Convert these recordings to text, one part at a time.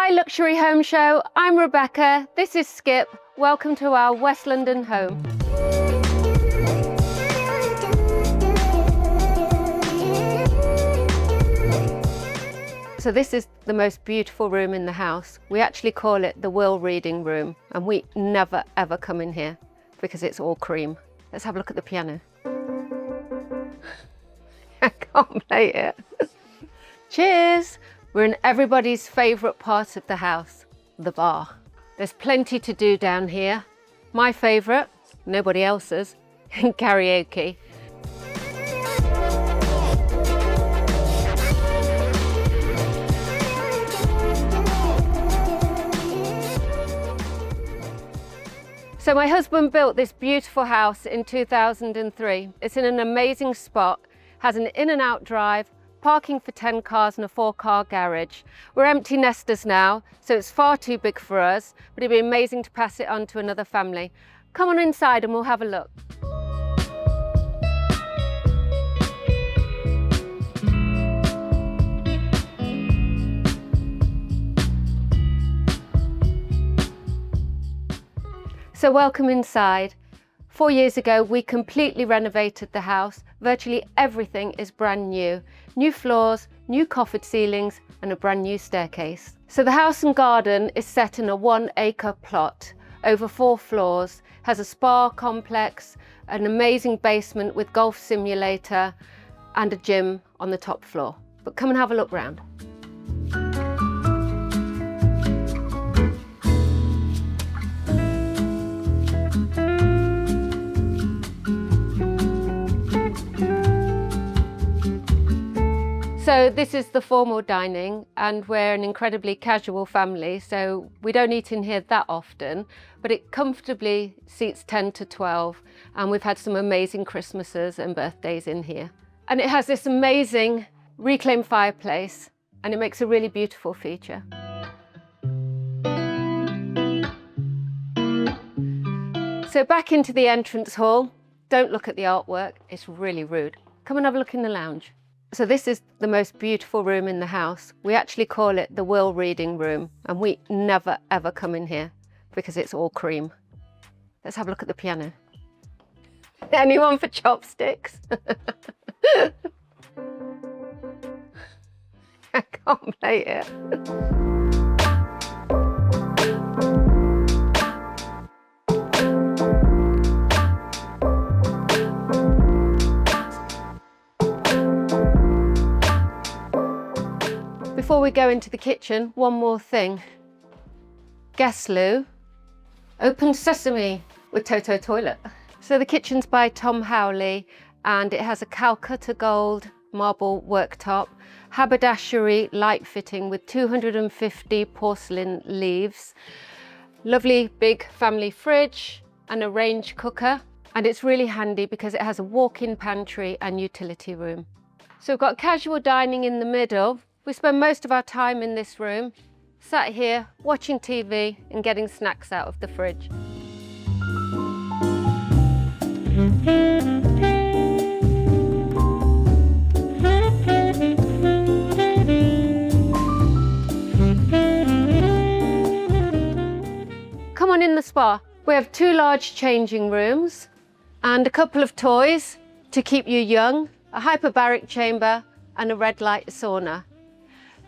Hi Luxury Home Show, I'm Rebecca, this is Skip. Welcome to our West London home. So this is the most beautiful room in the house. We actually call it the will reading room, and we never ever come in here because it's all cream. Let's have a look at the piano. I can't play it. Cheers! We're in everybody's favourite part of the house, the bar. There's plenty to do down here. My favourite, nobody else's, karaoke. So my husband built this beautiful house in 2003. It's in an amazing spot, has an in and out drive, parking for 10 cars and a 4-car garage. We're empty nesters now, so it's far too big for us, but it'd be amazing to pass it on to another family. Come on inside and we'll have a look. So welcome inside. 4 years ago, we completely renovated the house. Virtually everything is brand new. New floors, new coffered ceilings, and a brand new staircase. So the house and garden is set in a 1-acre plot over 4 floors, has a spa complex, an amazing basement with golf simulator, and a gym on the top floor. But come and have a look round. So this is the formal dining, and we're an incredibly casual family, so we don't eat in here that often, but it comfortably seats 10 to 12, and we've had some amazing Christmases and birthdays in here. And it has this amazing reclaimed fireplace, and it makes a really beautiful feature. So back into the entrance hall. Don't look at the artwork, it's really rude. Come and have a look in the lounge. So this is the most beautiful room in the house. We actually call it the will reading room, and we never ever come in here because it's all cream. Let's have a look at the piano. Anyone for chopsticks? I can't play it. Before we go into the kitchen, one more thing. Guest loo, open sesame with Toto toilet. So the kitchen's by Tom Howley, and it has a Calcutta gold marble worktop, haberdashery light fitting with 250 porcelain leaves, lovely big family fridge and a range cooker. And it's really handy because it has a walk-in pantry and utility room. So we've got casual dining in the middle. We spend most of our time in this room, sat here watching TV and getting snacks out of the fridge. Come on in the spa. We have 2 large changing rooms and a couple of toys to keep you young, a hyperbaric chamber and a red light sauna.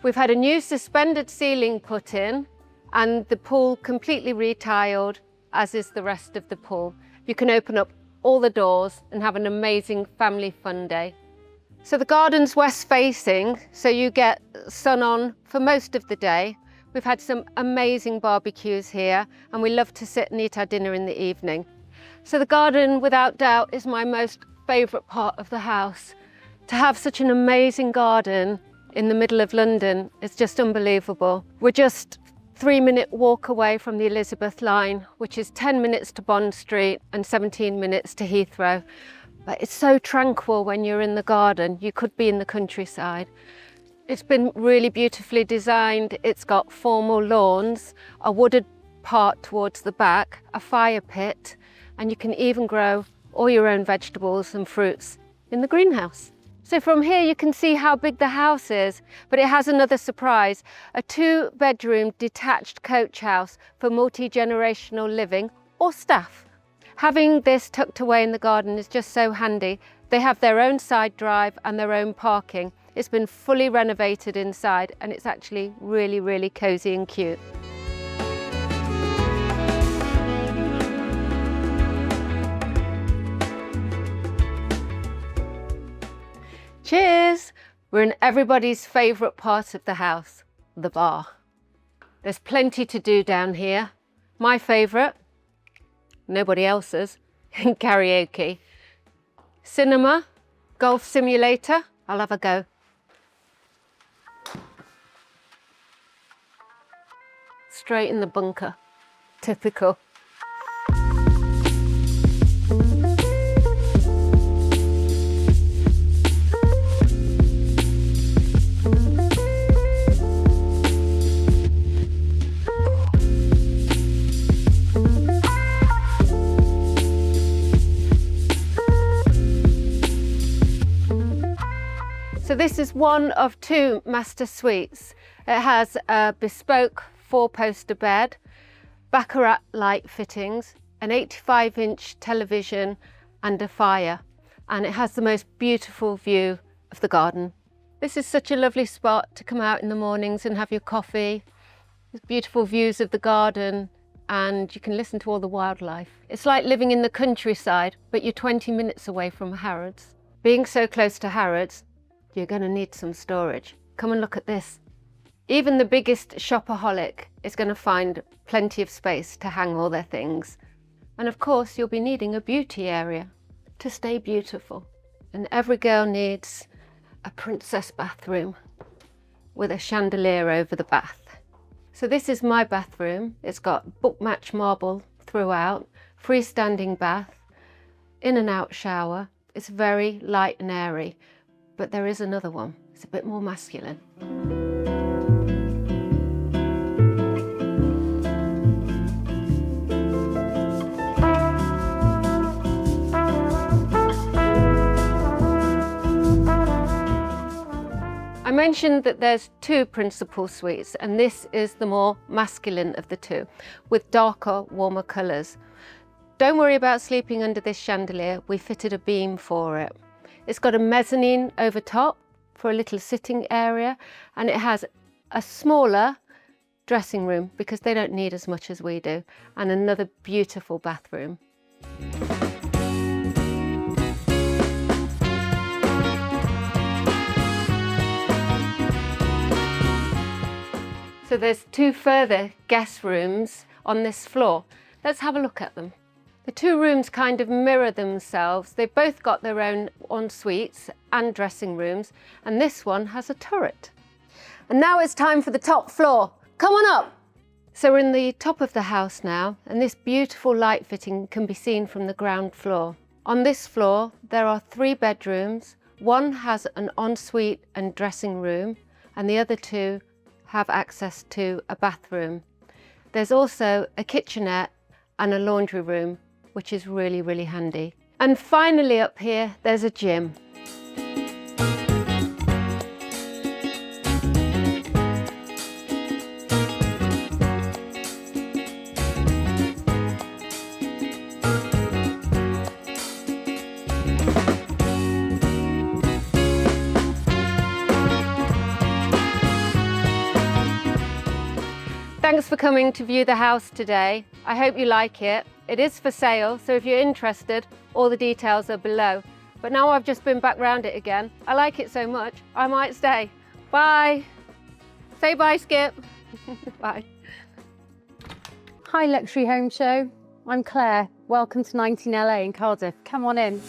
We've had a new suspended ceiling put in and the pool completely retiled, as is the rest of the pool. You can open up all the doors and have an amazing family fun day. So the garden's west facing, so you get sun on for most of the day. We've had some amazing barbecues here, and we love to sit and eat our dinner in the evening. So the garden, without doubt, is my most favourite part of the house. To have such an amazing garden in the middle of London is just unbelievable. We're just 3-minute walk away from the Elizabeth line, which is 10 minutes to Bond Street and 17 minutes to Heathrow. But it's so tranquil when you're in the garden. You could be in the countryside. It's been really beautifully designed. It's got formal lawns, a wooded part towards the back, a fire pit, and you can even grow all your own vegetables and fruits in the greenhouse. So from here you can see how big the house is, but it has another surprise, a 2-bedroom detached coach house for multi-generational living or staff. Having this tucked away in the garden is just so handy. They have their own side drive and their own parking. It's been fully renovated inside and it's actually really, really cosy and cute. Cheers! We're in everybody's favourite part of the house, the bar. There's plenty to do down here. My favourite, nobody else's, karaoke. Cinema, golf simulator, I'll have a go. Straight in the bunker, typical. So this is one of 2 master suites. It has a bespoke 4-poster bed, baccarat light fittings, an 85-inch television and a fire. And it has the most beautiful view of the garden. This is such a lovely spot to come out in the mornings and have your coffee. There's beautiful views of the garden and you can listen to all the wildlife. It's like living in the countryside, but you're 20 minutes away from Harrods. Being so close to Harrods, you're going to need some storage. Come and look at this. Even the biggest shopaholic is going to find plenty of space to hang all their things. And of course, you'll be needing a beauty area to stay beautiful. And every girl needs a princess bathroom with a chandelier over the bath. So this is my bathroom. It's got book match marble throughout, freestanding bath, in and out shower. It's very light and airy. But there is another one. It's a bit more masculine. I mentioned that there's 2 principal suites, and this is the more masculine of the 2, with darker, warmer colours. Don't worry about sleeping under this chandelier. We fitted a beam for it. It's got a mezzanine over top for a little sitting area, and it has a smaller dressing room because they don't need as much as we do, and another beautiful bathroom. So there's 2 further guest rooms on this floor. Let's have a look at them. The 2 rooms kind of mirror themselves. They've both got their own en-suites and dressing rooms, and this one has a turret. And now it's time for the top floor. Come on up. So we're in the top of the house now, and this beautiful light fitting can be seen from the ground floor. On this floor, there are 3 bedrooms. One has an en-suite and dressing room, and the other 2 have access to a bathroom. There's also a kitchenette and a laundry room, which is really, really handy. And finally up here, there's a gym. Thanks for coming to view the house today. I hope you like it. It is for sale, so if you're interested, all the details are below. But now I've just been back round it again. I like it so much, I might stay. Bye. Say bye, Skip. Bye. Hi Luxury Home Show. I'm Claire. Welcome to 19LA in Cardiff. Come on in.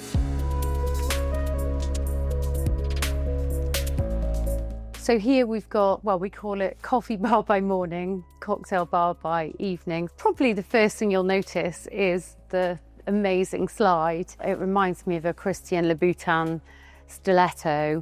So here we've got, well, we call it coffee bar by morning, cocktail bar by evening. Probably the first thing you'll notice is the amazing slide. It reminds me of a Christian Louboutin stiletto.